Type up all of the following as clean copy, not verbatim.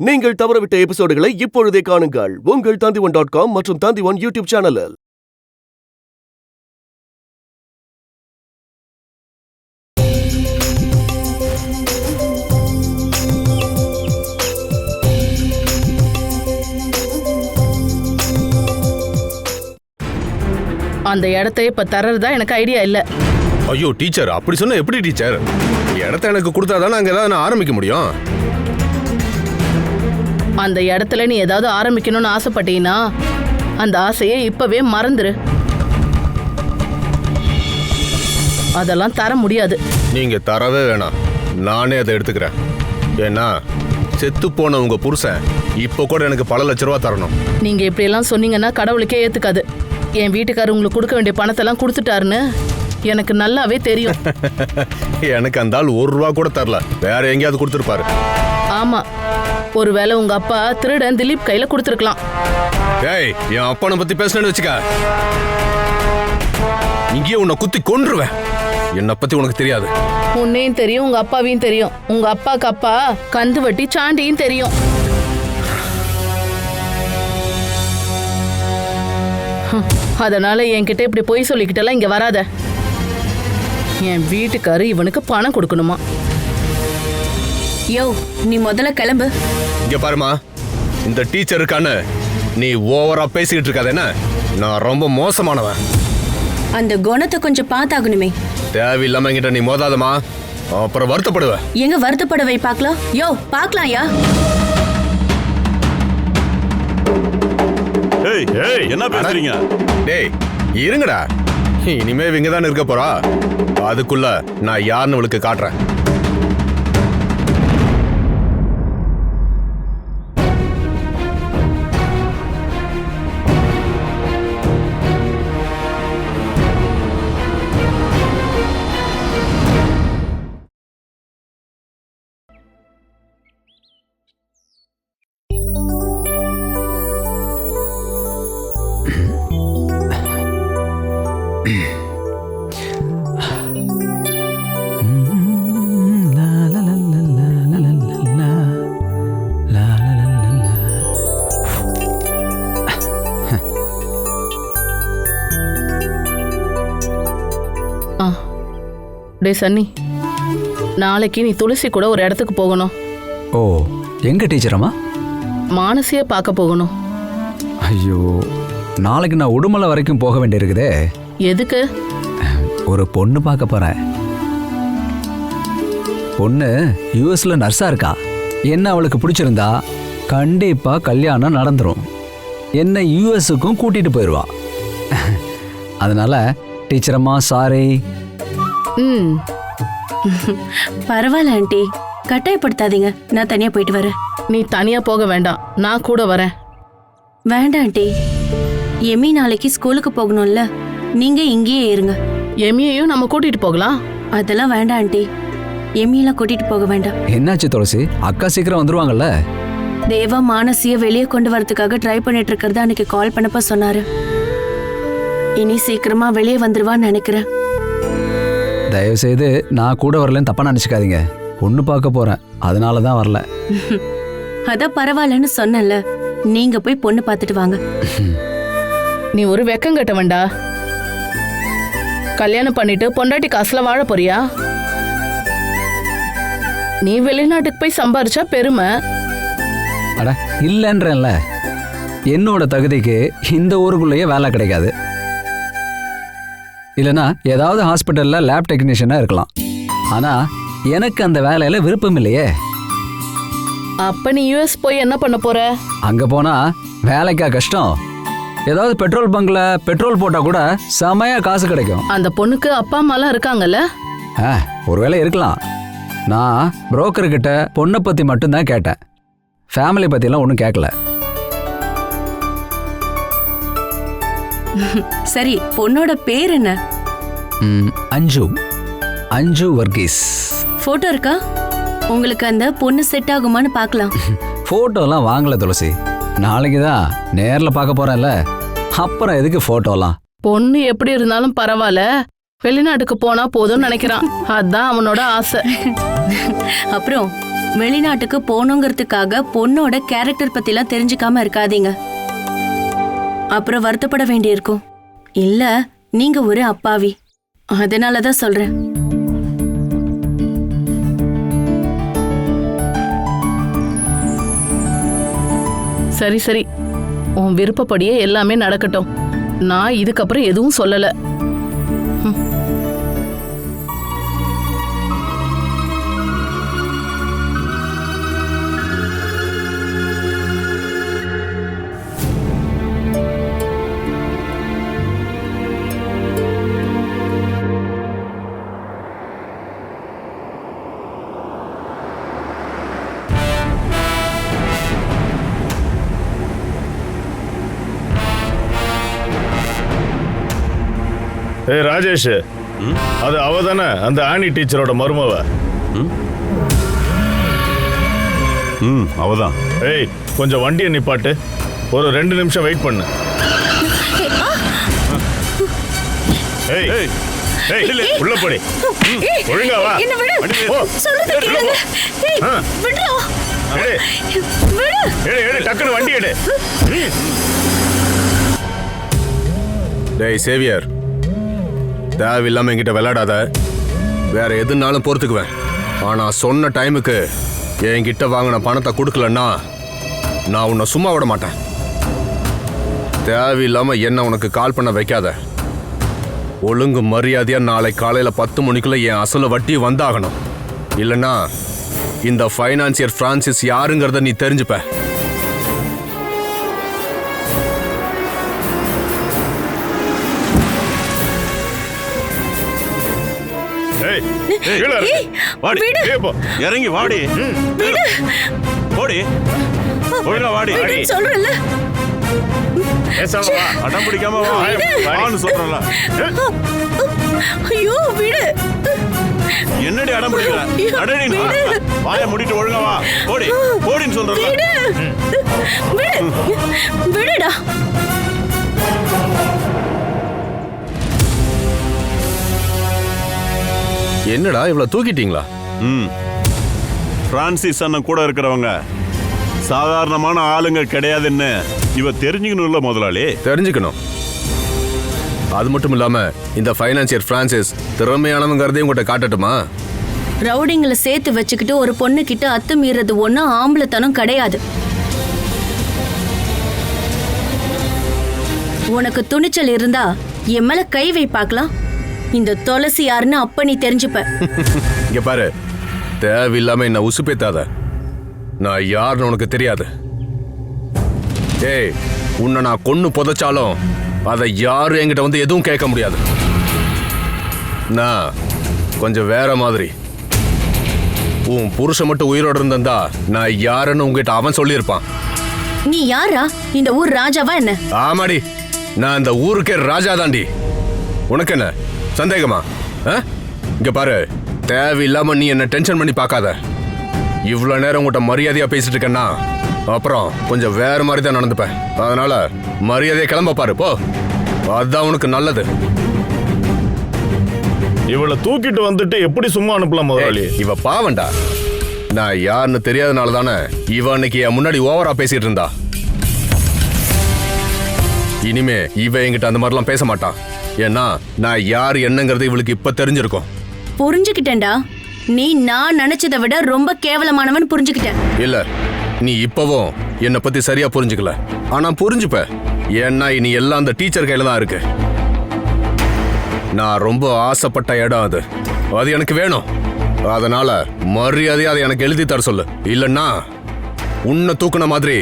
நீங்கள் தவறவிட்ட எபிசோடுகளை இப்பொழுதே காணுங்கள் உங்கள் Tandivan.com மற்றும் Tandivan யூடியூப் சேனலில். அந்த இடத்தை இப்ப தரறதா எனக்கு ஐடியா இல்ல. ஐயோ டீச்சர், அப்படி சொன்னா எப்படி டீச்சர்? இடத்த எனக்கு கொடுத்தாதானே அங்க ஏதாவது நான் ஆரம்பிக்க முடியும். அந்த இடத்துல நீ ஏதாவது ஆரம்பிக்கணும்னு ஆசைப்பட்டீங்கன்னா அந்த ஆசையை இப்பவே மறந்துரு. அதெல்லாம் தர முடியாது. நீங்க தரவே வேணாம், நானே அதை எடுத்துக்கிறேன். ஏன்னா செத்து போன உங்க புருஷன் இப்போ கூட எனக்கு பல லட்ச ரூபா தரணும். நீங்க இப்படி எல்லாம் சொன்னீங்கன்னா கடவுளுக்கே ஏத்துக்காது. என் வீட்டுக்காரர் உங்களுக்கு கொடுக்க வேண்டிய பணத்தெல்லாம் கொடுத்துட்டாருன்னு எனக்கு நல்லாவே தெரியும். எனக்கு அந்த ஆள் 1 ரூபா கூட தரல, வேற எங்கேயாவது கொடுத்துருப்பாரு. ஆமா, ஒருவேளை உங்க அப்பா திருடன் திலீப் கையில கொடுத்துருக்கலாம். ஏய், என் அப்பனை பத்தி பேசணும்னு வச்சுக்க, இங்கேயே உன்னை குத்தி கொன்றுவேன். என்னை பத்தி உனக்கு தெரியாது. உன்னையும் தெரியும், உங்க அப்பாவையும் தெரியும். உங்க அப்பாக்கு அப்பா கந்து வட்டி சாண்டியும் தெரியும். அதனால என்கிட்ட இப்படி போய் சொல்லிக்கிட்டெல்லாம் இங்க வராத. என் வீட்டுக்காரு இவனுக்கு பணம் கொடுக்கணுமா? யோ, நீ முதல்ல கிளம்பு. இங்க பாருமா, இந்த டீச்சர் இருக்கான்னு நீ ஓவரா பேசிக்கிட்டு இருக்காத. என்ன, நான் ரொம்ப மோசமானவன். அந்த குணத்தை கொஞ்சம் பார்த்தாகணுமே. தேவையில்லாம என்கிட்ட நீ மோதாதமா, அப்புறம் வருத்தப்படுவ. எங்க வருத்தப்பட வை பார்க்கலாம். யோ, பார்க்கலாம் யா. ஏய் ஏய், என்ன பேசுறீங்க? டேய் இருங்கடா, இனிமே இவங்க தான் இருக்க போறா. அதுக்குள்ள நான் யாருன்னு உங்களுக்கு காட்டுறேன். டே சன்னி, நாளைக்கு நீ துளசி கூட ஒரு இடத்துக்கு போகணும். ஓ, எங்க டீச்சரம்மா? மானசிய பார்க்க போகணும். ஐயோ, நாளைக்கு நான் உடுமலை வரைக்கும் போக வேண்டியிருக்குதே. எதுக்கு? ஒரு பொண்ணு பார்க்க போறேன். பொண்ணு யூஎஸ்ல நர்ஸா இருக்கா. என்ன அவளுக்கு பிடிச்சிருந்தா கண்டிப்பா கல்யாணம் நடந்துரும். என்ன யூஎஸ்க்கும் கூட்டிட்டு போயிடுவா. அதனால டீச்சரம்மா சாரி. பரவாயில்ல ஆண்டி, கட்டாயப்படுத்தாதீங்க. நான் தனியா போயிட்டு வரேன். நீ தனியா போக வேண்டாம், நான் கூட வரேன். வேண்டாம் ஆண்டி, எமி நாளைக்கு ஸ்கூலுக்கு போகணும்ல, நீங்க இங்கேயே இருங்க. எமியையும் நம்ம கூட்டிட்டு போகலாம். அதெல்லாம் வேண்டாம் ஆண்டி, எமியெல்லாம் கூட்டிட்டு போக வேண்டாம். என்னாச்சு துளசி? அக்கா சீக்கிரம் வந்துருவாங்கல்ல. தேவா மானசிய வெளியே கொண்டு வரதுக்காக ட்ரை பண்ணிட்டு இருக்கிறதா அன்னைக்கு கால் பண்ணப்ப சொன்னாரு. இனி சீக்கிரமா வெளியே வந்துருவான்னு நினைக்கிறேன். தயவு செய்து நான் கூட வரலன்னு தப்பா நினைச்சுக்காதீங்க. பொண்ணு பார்க்க போறேன், அதனால தான் வரல. அதான் பரவாயில்லன்னு சொன்னல, நீங்க போய் பொண்ணு பார்த்துட்டு வாங்க. நீ ஒரு வெக்கம் கட்டவன்டா. கல்யாணம் பண்ணிட்டு பொண்டாட்டி காசுல வாழ போறியா? நீ வெளிநாட்டுக்கு போய் சம்பாரிச்சா பெருமை. அட இல்லைன்றேன்ல, என்னோட தகுதிக்கு இந்த ஊருக்குள்ளேயே வேலை கிடைக்காது. இல்லைனா ஏதாவது ஹாஸ்பிட்டலில் லேப் டெக்னீஷியனாக இருக்கலாம். ஆனால் எனக்கு அந்த வேலையில் விருப்பம் இல்லையே. அப்ப நீ யூஎஸ் போய் என்ன பண்ண போற? அங்கே போனால் வேலைக்கா கஷ்டம். ஏதாவது பெட்ரோல் பங்க்ல பெட்ரோல் போட்டால் கூட செமையாக காசு கிடைக்கும். அந்த பொண்ணுக்கு அப்பா அம்மாலாம் இருக்காங்கல்ல? ஒருவேளை இருக்கலாம். நான் புரோக்கர்கிட்ட பொண்ணை பற்றி மட்டும்தான் கேட்டேன். ஃபேமிலி பற்றிலாம் ஒன்றும் கேட்கல. சரி, பொண்ணோட பேர் என்ன? அஞ்சு. அஞ்சு வர்கீஸ். போட்டோ இருக்கா? உங்களுக்கு அந்த பொண்ணு செட் ஆகுமான்னு பார்க்கலாம். போட்டோலாம் வாங்கல துளசி, நாளைக்கு தான் நேரில் பார்க்க போறேன்ல, அப்புறம் எதுக்கு போட்டோலாம்? பொண்ணு எப்படி இருந்தாலும் பரவாயில்ல, வெளிநாட்டுக்கு போனா போதும்னு நினைக்கிறான். அதான் அவனோட ஆசை. அப்புறம் வெளிநாட்டுக்கு போகணுங்கிறதுக்காக பொண்ணோட கேரக்டர் பத்திலாம் தெரிஞ்சுக்காம இருக்காதீங்க. அப்புறம் வருத்தப்பட வேண்டியிருக்கும். இல்ல நீங்க ஒரு அப்பாவி, அதனாலதான் சொல்றேன். சரி சரி, உன் விருப்பப்படியே எல்லாமே நடக்கட்டும். நான் இதுக்கப்புறம் எதுவும் சொல்லல. ஏய் ராஜேஷ், அது அவ தானே அந்த ஆனி டீச்சரோட மருமவ? அவதான். ஏய் கொஞ்சம் வண்டியை நிப்பாட்டு, ஒரு 2 நிமிஷம் வெயிட் பண்ணு. ஏய் ஏய் உள்ள போடி, ஒழுங்கா வா. எடு டக்குனு வண்டி எடு. டேய் சேவியர், தேவையில்லாம என்கிட்ட விளையாடாத. வேற எதுனாலும் பொறுத்துக்குவேன். ஆனா சொன்ன டைமுக்கு என்கிட்ட வாங்கின பணத்தை கொடுக்கலன்னா நான் உன்னை சும்மா விட மாட்டேன். தேவையில்லாம என்ன உனக்கு கால் பண்ண வைக்காத. ஒழுங்கு மரியாதையா நாளை காலையில 10 மணிக்குள்ள என் அசல வட்டி வந்தாகணும். இல்லைன்னா இந்த ஃபைனான்சியர் பிரான்சிஸ் யாருங்கிறத நீ தெரிஞ்சுப்ப. இறங்கி வாடி. ஓடி ஒழுங்கா வாடி. சொல்றல அடம் பிடிக்காம வான்னு சொல்றல. ஐயோ விடு. என்னடி அடம் பிடிக்கல? அடடி வாயை மூடிட்டு ஒழுங்கா வா. ஓடி ஓடின்னு சொல்றல. விடுடா. என்னடா இவ்வளவு தூக்கிட்டீங்களா? பிரான்சிஸ் அண்ணன் கூட இருக்கிறவங்க சாதாரணமான ஆளுங்க கிடையாதுன்னு இவ தெரிஞ்சுக்கணும்ல முதலாளி. தெரிஞ்சுக்கணும். அது மட்டும் இல்லாம இந்த ஃபைனான்சியர் பிரான்சிஸ் திறமையானவங்கிறதையும் உங்கள்கிட்ட காட்டட்டுமா? ரவுடிங்களை சேர்த்து வச்சுக்கிட்டு ஒரு பொண்ணு கிட்ட அத்துமீறது ஒன்னும் ஆம்பளத்தனம் கிடையாது. உனக்கு துணிச்சல் இருந்தா என் மேல கை வை பார்க்கலாம். இந்த துளசி யாருன்னு அப்ப நீ தெரிஞ்சுப்ப. இங்க பாரு, தேவையில்லாம என்ன உசுப்பேத்தாத. நான் யாருன்னு உனக்கு தெரியாது. ஏய், உன்னை நான் கொன்னு புதைச்சாலும் அதை யாரும் என்கிட்ட வந்து எதுவும் கேட்க முடியாது. நான் கொஞ்சம் வேற மாதிரி. உன் புருஷன் மட்டும் உயிரோடு இருந்திருந்தா நான் யாருன்னு உங்ககிட்ட அவன் சொல்லியிருப்பான். நீ யாரா? இந்த ஊர் ராஜாவா என்ன? ஆமாடி, நான் இந்த ஊருக்கே ராஜா தாண்டி. உனக்கு என்ன சந்தேகமா? இங்க பாரு, தேவையில்லாம நீ என்ன டென்ஷன் பண்ணி பார்க்காத. இவ்வளவு நேரம் உங்கள்கிட்ட மரியாதையா பேசிட்டு இருக்கேன்னா அப்புறம் கொஞ்சம் வேற மாதிரி தான் நடந்துப்பேன். அதனால மரியாதையை கிளம்ப பாரு போ. அதுதான் உனக்கு நல்லது. இவளை தூக்கிட்டு வந்துட்டு எப்படி சும்மா அனுப்பலாம் முதலாளி? இவ பாவண்டா. நான் யாருன்னு தெரியாதனால தானே இவ அன்னைக்கு என் முன்னாடி ஓவரா பேசிட்டு இருந்தா. இனிமே இவ என்கிட்ட அந்த மாதிரிலாம் பேச மாட்டான். ஏன்னா நான் யார் என்னங்கிறது இவளுக்கு இப்ப தெரிஞ்சிருக்கும். புரிஞ்சுக்கிட்டேன்டா. நீ நான் நினைச்சதை விட ரொம்ப கேவலமானவன் புரிஞ்சுக்கிட்டேன். இல்ல, நீ இப்பவும் என்னை பத்தி சரியா புரிஞ்சுக்கல. ஆனா புரிஞ்சுப்ப. ஏன்னா இனி எல்லாம் அந்த டீச்சர் கையில தான் இருக்கு. நான் ரொம்ப ஆசைப்பட்ட இடம் அது. அது எனக்கு வேணும். அதனால மரியாதையா அதை எனக்கு எழுதி தர சொல்லு. இல்லைன்னா உன்னை தூக்குன மாதிரி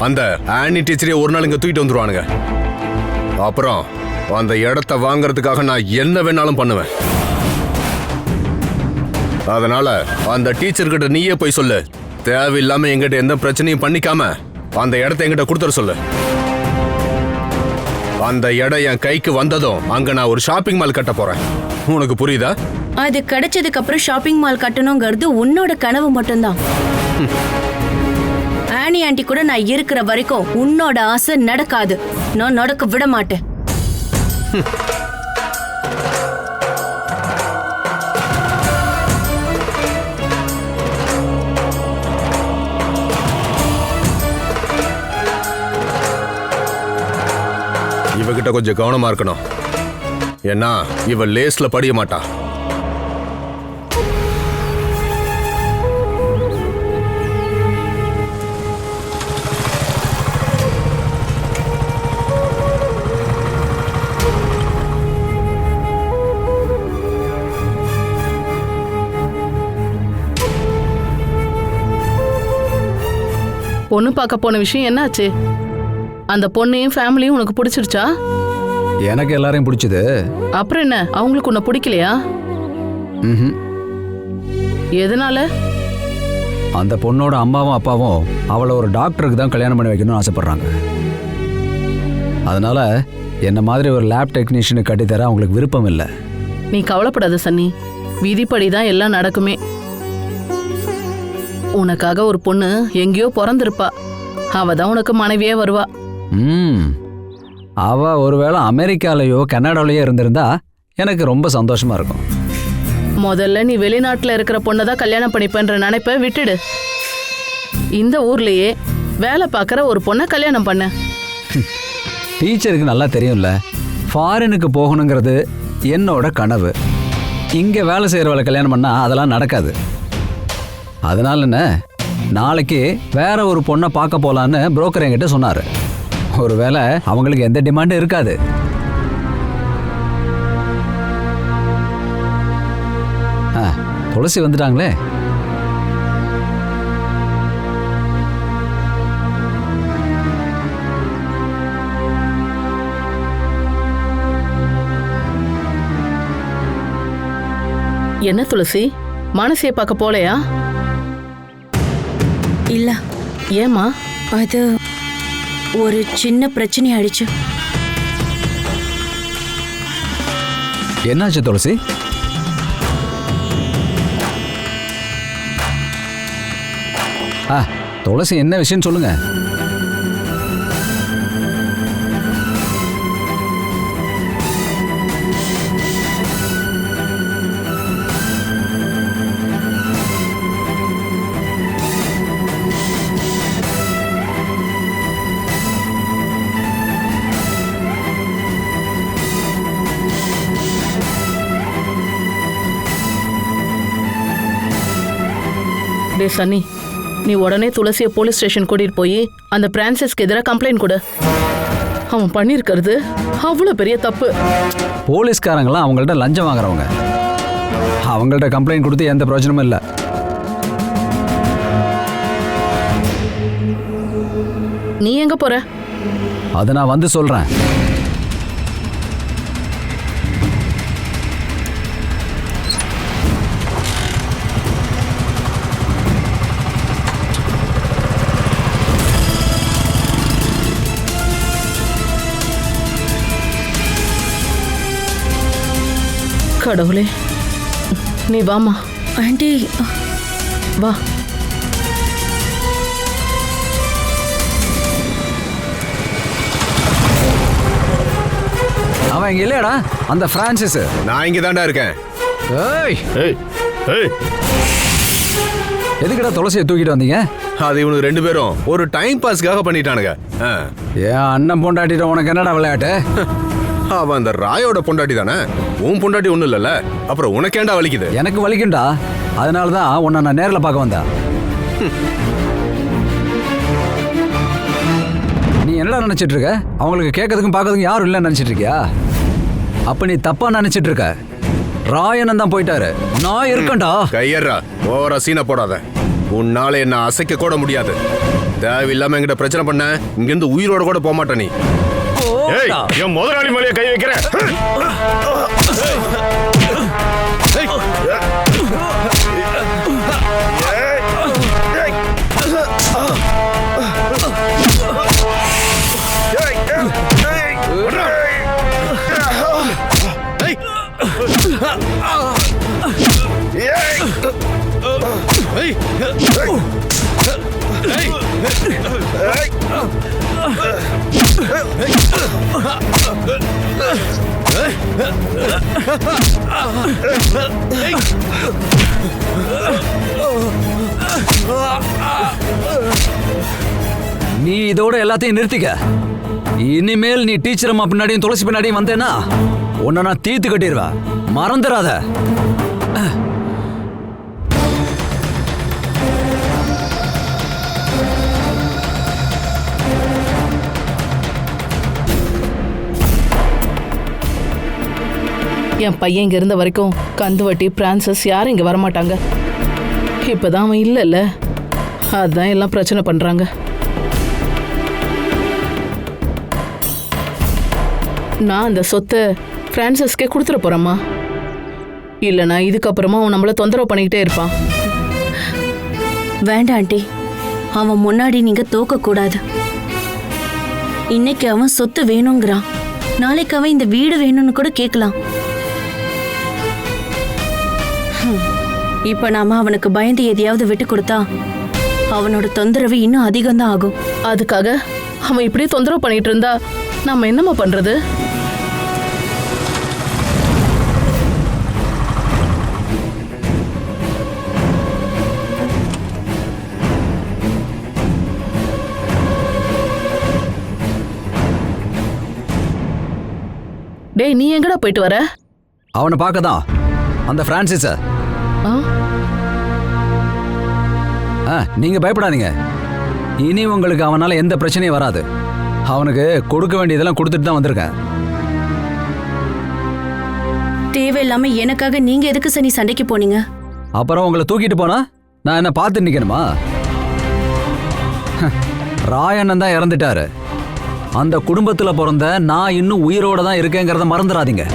அந்த ஆனி டீச்சரே ஒரு நாள் இங்க தூக்கிட்டு வந்துருவானுங்க. அப்புறம் அந்த இடத்த வாங்கறதுக்காக நான் என்ன வேணாலும் பண்ணுவேன். அதனால அந்த டீச்சர்கிட்ட நீயே போய் சொல்லு. தேவையில்லாம எங்கிட்ட எந்த பிரச்சனையும் பண்ணிக்காம அந்த இடத்த என்கிட்ட கொடுத்துட சொல்லு. அந்த இடம் என் கைக்கு வந்ததும் அங்க நான் ஒரு ஷாப்பிங் மால் கட்ட போறேன். உனக்கு புரியுதா? அது கிடைச்சதுக்கு அப்புறம் ஷாப்பிங் மால் கட்டணுங்கிறது உன்னோட கனவு மட்டும்தான். ஆனி ஆண்டி கூட நான் இருக்கிற வரைக்கும் உன்னோட ஆசை நடக்காது. நான் நடக்க விட மாட்டேன். இவகிட்ட கொஞ்சம் கவனமா இருக்கணும். ஏன்னா இவ லேஸ்ல படிய மாட்டா. பொண்ணு பார்க்க போன விஷயம் என்னாச்சு? அந்த பொண்ணையும் ஃபேமிலியும் உனக்கு பிடிச்சிருச்சா? எனக்கு எல்லாரையும் பிடிச்சது. அப்புறம் என்ன, அவங்களுக்கு உன்னை பிடிக்கலையா? ம்ஹும். எதனால? அந்த பொண்ணோட அம்மாவும் அப்பாவும் அவளை ஒரு டாக்டருக்கு தான் கல்யாணம் பண்ணி வைக்கணும்னு ஆசைப்படுறாங்க. அதனால என்ன மாதிரி ஒரு லேப் டெக்னீஷியனுக்கு கட்டித்தர அவங்களுக்கு விருப்பம் இல்லை. நீ கவலைப்படாத சன்னி, விதிப்படி தான் எல்லாம் நடக்குமே. உனக்காக ஒரு பொண்ணு எங்கேயோ பிறந்திருப்பா, அவ தான் உனக்கு மனைவியே வருவா. அவ ஒருவேளை அமெரிக்காலேயோ கனடாலேயோ இருந்திருந்தா எனக்கு ரொம்ப சந்தோஷமா இருக்கும். முதல்ல நீ வெளிநாட்டுல இருக்கிற பொண்ணை தான் கல்யாணம் பண்ணிப்பேன்ற நினைப்ப விட்டுடு. இந்த ஊர்லயே வேலை பார்க்குற ஒரு பொண்ணை கல்யாணம் பண்ண. டீச்சருக்கு நல்லா தெரியும்ல, ஃபாரினுக்கு போகணுங்கிறது என்னோட கனவு. இங்கே வேலை செய்கிறவளை கல்யாணம் பண்ணா அதெல்லாம் நடக்காது. அதனால என்ன, நாளைக்கு வேற ஒரு பொண்ணை பார்க்க போலான்னு புரோக்கர் என்கிட்ட சொன்னார். ஒருவேளை அவங்களுக்கு எந்த டிமாண்டும் இருக்காது. துளசி வந்துட்டாங்களே. என்ன துளசி, மானசியை பார்க்க போலையா? இல்ல. ஏமா? அது ஒரு சின்ன பிரச்சனை ஆயிடுச்சு. என்னாச்சு துளசி? துளசி என்ன விஷயம் சொல்லுங்க. டே சன்னி, நீ உடனே துளசியை போலீஸ் ஸ்டேஷன் கூட்டிட்டு போய் அந்த பிரான்சிஸ்க்கு எதிராக கம்ப்ளைண்ட் கொடு. அவன் பண்ணியிருக்கிறது அவ்வளோ பெரிய தப்பு. போலீஸ்காரங்களாம் அவங்கள்ட்ட லஞ்சம் வாங்குறவங்க. அவங்கள்ட்ட கம்ப்ளைண்ட் கொடுத்து எந்த பிரயோஜனமும் இல்லை. நீ எங்க போற? அதை நான் வந்து சொல்றேன். கடவுளே, நீ வாமா. ஆண்டி வா. அவன் இங்க இல்லையாடா, அந்த பிரான்சிஸ்? நான் இங்க தாண்டா இருக்கேன். ஏய் ஏய் ஏய், எதுக்குடா துளசியை தூக்கிட்டு வந்தீங்க? அது இவனுக்கு ரெண்டு பேரும் ஒரு டைம் பாஸ்க்காக பண்ணிட்டானுங்க. ஏன் அண்ணன் பொண்டாட்டிட்ட உனக்கு என்னடா விளையாட்டு? அவன் அந்த ராயோட பொண்டாட்டி தானே, உன் பொண்டாட்டி ஒண்ணும் இல்லைல்ல, அப்புறம் உனக்கேண்டா வலிக்குது? எனக்கு வலிக்கும்டா, அதனால தான் உன்னை நான் நேரில் பார்க்க வந்தேன். நீ என்னடா நினைச்சிட்டு இருக்க? அவங்களுக்கு கேட்கறதுக்கும் பார்க்கறதுக்கும் யாரும் இல்லைன்னு நினைச்சிட்டு இருக்கியா? அப்ப நீ தப்பா நினைச்சிட்டு இருக்க. ராயனன் தான் போயிட்டாரு, நான் இருக்கேன்டா. கையறா, ஓவரா சீனை போடாத. உன்னால என்ன அசைக்க கூட முடியாது. தேவையில்லாம என்கிட்ட பிரச்சனை பண்ண இங்கிருந்து உயிரோட கூட போக மாட்ட நீ. ஏய், என் முதலாளி மேலேயே கை வைக்கிறேன். நீ இதோட எல்லாத்தையும் நிறுத்திக்க. இனிமேல் நீ டீச்சர் அம்மா பின்னாடியும் துளசி பின்னாடியும் வந்தேன்னா உன்னை நான் தீர்த்து கட்டிடுவேன், மறந்துடாத. என் பையன் இங்க இருந்த வரைக்கும் கந்துவட்டி பிரான்சஸ் யாரும் இங்க வரமாட்டாங்க. இப்பதான் அவன் இல்லைல்ல, அதான் எல்லாம் பிரச்சனை பண்றாங்க. நான் அந்த சொத்தை பிரான்சஸ்கே கொடுத்துட போறேம்மா. இல்லைனா இதுக்கப்புறமா அவன் நம்மள தொந்தரவு பண்ணிக்கிட்டே இருப்பான். வேண்டாம் ஆண்டி, அவன் முன்னாடி நீங்க தோக்க கூடாது. இன்னைக்கு அவன் சொத்து வேணுங்கிறான், நாளைக்கு அவன் இந்த வீடு வேணும்னு கூட கேட்கலாம். இப்ப நாம அவனுக்கு பயந்து எதையாவது விட்டு கொடுத்தா அவனோட தொந்தரவு இன்னும் அதிகம்தான் ஆகும். அதுக்காக அவன் இப்படியே தொந்தரவு பண்ணிட்டு இருந்தா நம்ம என்னம்மா பண்றது? டேய், நீ எங்கடா போயிட்டு வர? அவனை பார்க்க தான், அந்த பிரான்சிஸ. நீங்க பயப்படாதீங்க, இனி உங்களுக்கு அவனால எந்த பிரச்சனையும் வராது. அவனுக்கு கொடுக்க வேண்டியதெல்லாம் கொடுத்துட்டு தான் வந்திருக்கேன். தேவையில்லாம எனக்காக நீங்க எதுக்கு சனி சண்டைக்கு போனீங்க? அப்புறம் உங்களை தூக்கிட்டு போனா நான் என்ன பார்த்து நிக்கணுமா? ராயண்ணன் தான் இறந்துட்டாரு. அந்த குடும்பத்துல பிறந்த நான் இன்னும் உயிரோட தான் இருக்கேங்கிறத மறந்துடாதீங்க.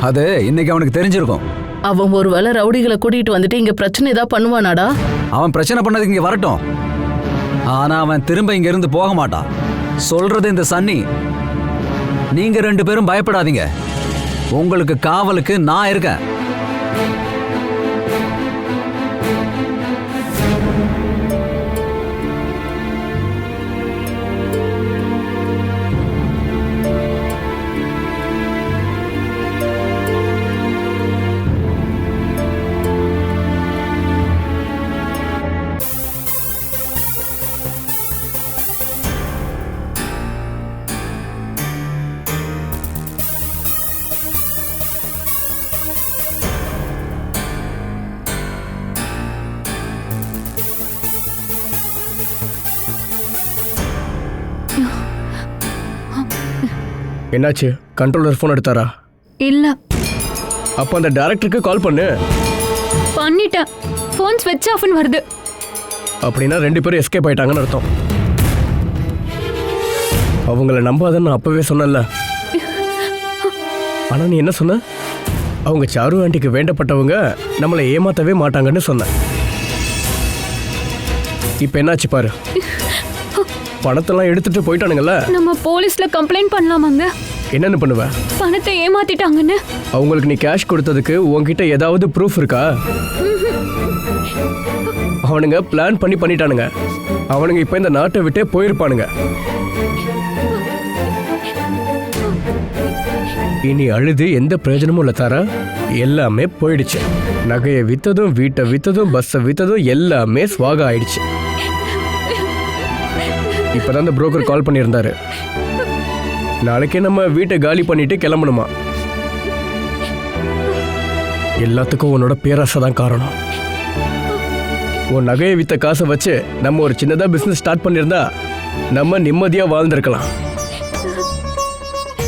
அது இன்னைக்கு அவனுக்கு தெரிஞ்சிருக்கும். அவன் ஒரு வேளை ரவுடிகளை கூட்டிட்டு வந்துட்டு இங்க பிரச்சனை ஏதாவது பண்ணுவானாடா? அவன் பிரச்சனை பண்ணதுக்கு இங்க வரட்டும், ஆனா அவன் திரும்ப இங்க இருந்து போக மாட்டான். சொல்றது இந்த சன்னி. நீங்க 2 பேரும் பயப்படாதீங்க, உங்களுக்கு காவலுக்கு நான் இருக்கேன். என்னாச்சு? கண்ட்ரோலர் ஃபோன் எடுத்தாரா? இல்ல. அப்போ அந்த டைரக்டருக்கு கால் பண்ணு. பண்ணிட்டேன், ஃபோன் ஸ்விட்ச் ஆஃப்னு வருது. அப்படின்னா 2 பேரும் எஸ்கேப் ஆயிட்டாங்கன்னு அர்த்தம். அவங்கள நம்பாதன்னு நான் அப்பவே சொன்னல. ஆனா நீ என்ன சொன்ன? அவங்க சாரு ஆண்டிக்கு வேண்டப்பட்டவங்க நம்மளை ஏமாத்தவே மாட்டாங்கன்னு சொன்ன. இப்போ என்னாச்சு பாரு, பணத்தெல்லாம் எடுத்துட்டு போயிட்டானுங்கல்ல. நம்ம போலீஸ்ல கம்ப்ளைண்ட் பண்ணலாமாங்க? என்னன்னு பண்ணுவ? பணத்தை ஏமாத்திட்டாங்கன்னு. அவங்களுக்கு நீ கேஷ் கொடுத்ததுக்கு உன்கிட்ட ஏதாவது ப்ரூஃப் இருக்கா? அவனுங்க பிளான் பண்ணிட்டானுங்க. அவனுங்க இப்ப இந்த நாட்டை விட்டே போயிருப்பானுங்க. இனி அழுது எந்த பிரயோஜனமும் இல்ல தாரா. எல்லாமே போயிடுச்சு. நகையை வித்ததும், வீட்டை வித்ததும், பஸ்ஸை வித்ததும் எல்லாமே ஸ்வாக ஆயிடுச்சு. இப்பதான் அந்த புரோக்கர் கால் பண்ணியிருந்தாரு. நாளைக்கே நம்ம வீட்டை காலி பண்ணிட்டு கிளம்பணுமா. எல்லாத்துக்கும் உன்னோட பேராசை தான் காரணம். உன் நகையை வித்த காசை வச்சு நம்ம ஒரு சின்னதா பிசினஸ் ஸ்டார்ட் பண்ணியிருந்தா நம்ம நிம்மதியா வாழ்ந்திருக்கலாம்.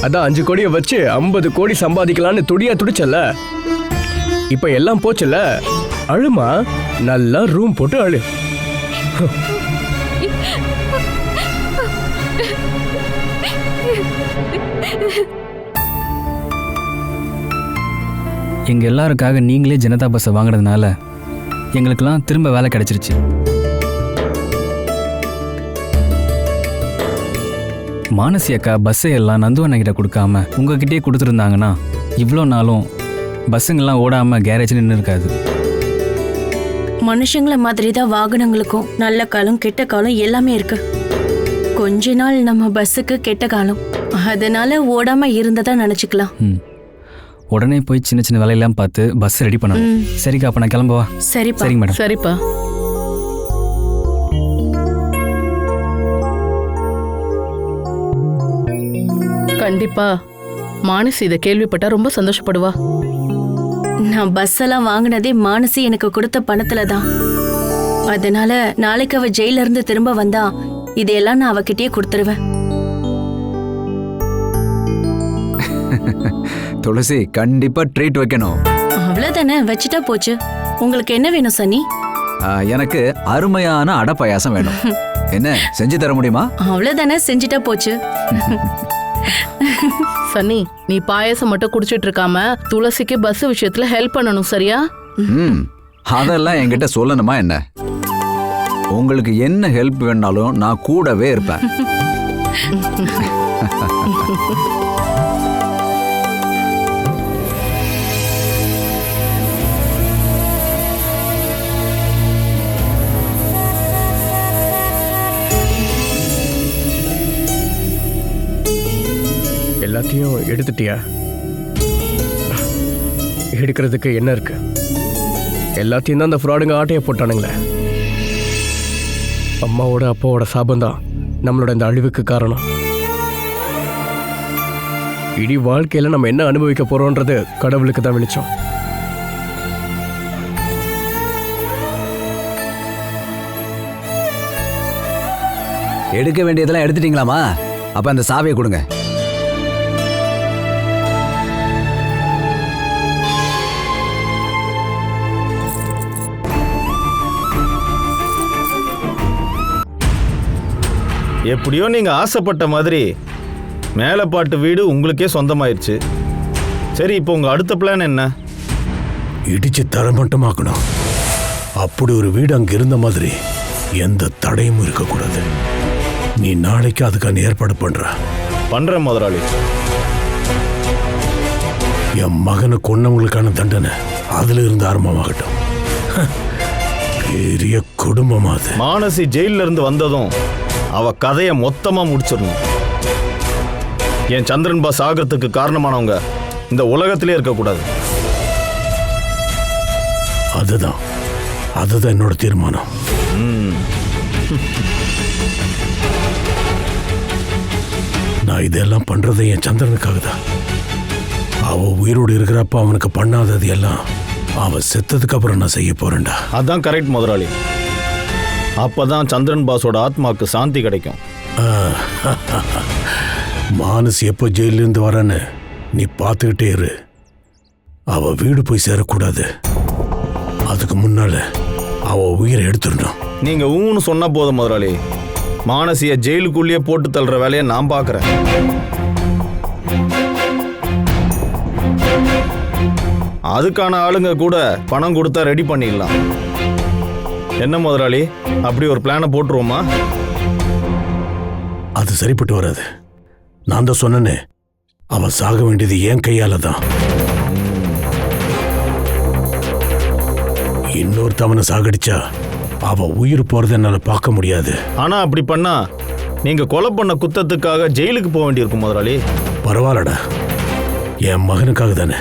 அதான் 5 கோடியை வச்சு 50 கோடி சம்பாதிக்கலான்னு துடிச்சல. இப்ப எல்லாம் போச்சுல. அழுமா, நல்லா ரூம் போட்டு அழு. எங்க எல்லாருக்காக நீங்களே ஜனதா பஸ்ஸை வாங்கினதுனால எங்களுக்கெல்லாம் திரும்ப வேலை கிடைச்சிருச்சு. மானசி அக்கா பஸ்ஸை எல்லாம் நந்துவண்ணகிட்ட கொடுக்காம உங்ககிட்டயே கொடுத்துருந்தாங்கன்னா இவ்வளோ நாளும் பஸ்ஸுங்கெல்லாம் ஓடாம கேரேஜ் நின்று இருக்காது. மனுஷங்களை மாதிரி தான் வாகனங்களுக்கும் நல்ல காலம் கெட்ட காலம் எல்லாமே இருக்கு. கொஞ்ச நாள் நம்ம பஸ்ஸுக்கு கெட்ட காலம், அதனால ஓடாம இருந்ததா நினைச்சுக்கலாம். உடனே போய் சின்ன சின்ன வேலையெல்லாம் பார்த்து பஸ் ரெடி பண்ணணும். சரிக்கா, அப்ப நான் கிளம்பவா? சரிப்பா. சரிங்க மேடம். சரிப்பா. கண்டிப்பா மானசி இதை கேள்விப்பட்டா ரொம்ப சந்தோஷப்படுவா. நான் பஸ் எல்லாம் வாங்கினதே மானசி எனக்கு கொடுத்த பணத்துல தான். அதனால நாளைக்கு அவ ஜெயில இருந்து திரும்ப வந்தா இதையெல்லாம் நான் அவகிட்டயே கொடுத்துருவேன். துளசி கண்டிப்பா ட்ரீட் வைக்கணும். அவ்வளவுதானே, வச்சுட்டா போச்சு. உங்களுக்கு என்ன வேணும் சன்னி? எனக்கு அருமையான அடை பாயாசம் வேணும். என்ன செஞ்சு தர முடியுமா? அவ்வளவுதானே, செஞ்சுட்டா போச்சு. சன்னி, நீ பாயாசம் மட்டும் குடிச்சிட்டு இருக்காம துளசிக்கு பஸ் விஷயத்துல ஹெல்ப் பண்ணணும், சரியா? அதெல்லாம் என்கிட்ட சொல்லணுமா என்ன? உங்களுக்கு என்ன ஹெல்ப் வேணாலும் நான் கூடவே இருப்பேன். எல்லாத்தையும் எடுத்துட்டியா? எடுக்கிறதுக்கு என்ன இருக்கு? எல்லாத்தையும் தான் அந்த ஃப்ராடுங்க ஆட்டையை போட்டானுங்களே. அம்மாவோட அப்பாவோட சாபம்தான் நம்மளோட இந்த அழிவுக்கு காரணம். இடி வாழ்க்கையில நம்ம என்ன அனுபவிக்க போறோம்ன்றது கடவுளுக்கு தான் வெளிச்சம். எடுக்க வேண்டியதெல்லாம் எடுத்துட்டீங்களாமா? அப்ப அந்த சாவியை கொடுங்க. எப்படியோ நீங்க ஆசைப்பட்ட மாதிரி மேலப்பாட்டு வீடு உங்களுக்கே சொந்தமாயிருச்சு. சரி, இப்போ உங்க அடுத்த பிளான் என்ன? இடிச்சு தரமட்டமாக்கணும். அப்படி ஒரு வீடு அங்க இருந்த மாதிரி எந்த தடையும் இருக்கக்கூடாது. நீ நாளைக்கு அதுக்கான ஏற்பாடு பண்ற முதலாளி. என் மகனை கொன்னவங்களுக்கான தண்டனை அதுல இருந்து ஆரம்பமாகட்டும். பெரிய குடும்பமா அது. மானசி ஜெயில இருந்து வந்ததும் அவ கதையை மொத்தமா முடிச்சிடணும். என் சந்திரன் பாஸ் ஆகிறதுக்கு காரணமானவங்க இந்த உலகத்திலே இருக்கக்கூடாது. அதுதான் என்னோட தீர்மானம். நான் இதெல்லாம் பண்றது என் சந்திரனுக்காக தான். அவ உயிரோடு இருக்கிறப்ப அவனுக்கு பண்ணாதது எல்லாம் அவ செத்ததுக்கு அப்புறம் நான் செய்ய போறேன்டா. அதான் கரெக்ட் முதலாளி. அப்பதான் சந்திரன் பாஸோட ஆத்மாக்கு சாந்தி கிடைக்கும். மானஸ் எப்போ ஜெயிலிருந்து வரன்னு நீ பார்த்துக்கிட்டே இரு. அவ வீடு போய் சேரக்கூடாது. அதுக்கு முன்னால அவ உயிரை எடுத்துடணும். நீங்க ஊன்னு சொன்ன போதும் முதலாளி. மானசிய ஜெயிலுக்குள்ளேயே போட்டு தள்ளுற வேலையை நான் பார்க்கறேன். அதுக்கான ஆளுங்க கூட பணம் கொடுத்தா ரெடி பண்ணிடலாம். என்ன முதலாளி, அப்படி ஒரு பிளானை போட்டுருவோமா? அது சரிப்பட்டு வராது. நான் தான் சொன்னேனே, அவ சாக வேண்டியது என் கையால தான். இன்னொருத்தவனை சாகடிச்சா அவ உயிர் போறதை என்னால பார்க்க முடியாது. ஆனா அப்படி பண்ணா நீங்க கொலை பண்ண குத்தத்துக்காக ஜெயிலுக்கு போக வேண்டியிருக்கும் முதலாளி. பரவாயில்லடா, என் மகனுக்காக தானே.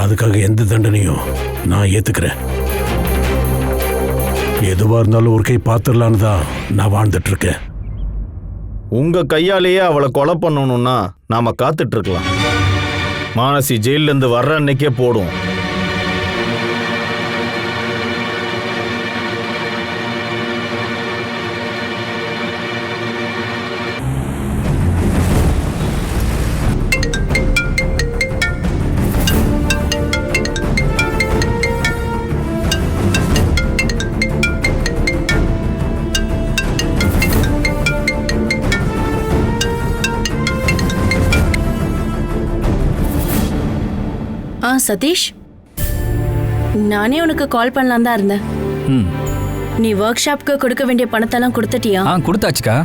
அதுக்காக எந்த தண்டனையும் நான் ஏத்துக்கிறேன். எதுவா இருந்தாலும் ஒரு கை பார்த்துடலான்னு தான் நான் வாழ்ந்துட்டு இருக்கேன். உங்க கையாலேயே அவளை கொலை பண்ணணும்னா நாம காத்துட்டு இருக்கலாம். மானசி ஜெயில இருந்து வர்ற அன்னைக்கே போடும். சதீஷ், நானே உனக்கு கால் பண்ணலாம் தான் இருந்தேன். நீ ஒர்க் ஷாப்க்கு கொடுக்க வேண்டிய பணத்தெல்லாம் கொடுத்துட்டியா? கொடுத்தாச்சுக்கா.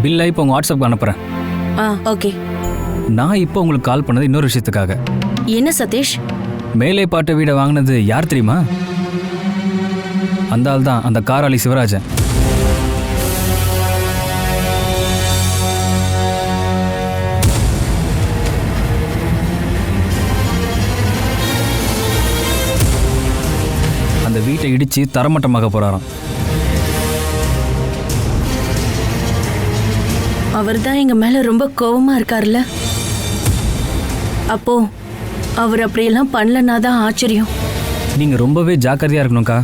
பில்லை இப்போ உங்கள் வாட்ஸ்அப்க்கு அனுப்புகிறேன். ஓகே. நான் இப்போ உங்களுக்கு கால் பண்ணது இன்னொரு விஷயத்துக்காக. என்ன சதீஷ்? மேலே பாட்டு வீடை வாங்கினது யார் தெரியுமா? அந்த ஆள் தான், அந்த காராளி சிவராஜன். அந்த வீட்டை இடிச்சு தரமட்டமாக போறாராம். அவர் தான் எங்க மேல ரொம்ப கோவமா இருக்காருல்ல. அப்போ அவர் அப்படியெல்லாம் பண்ணலன்னா தான் ஆச்சரியம். நீங்கள் ரொம்பவே ஜாக்கிரதையாக இருக்கணும்க்கா.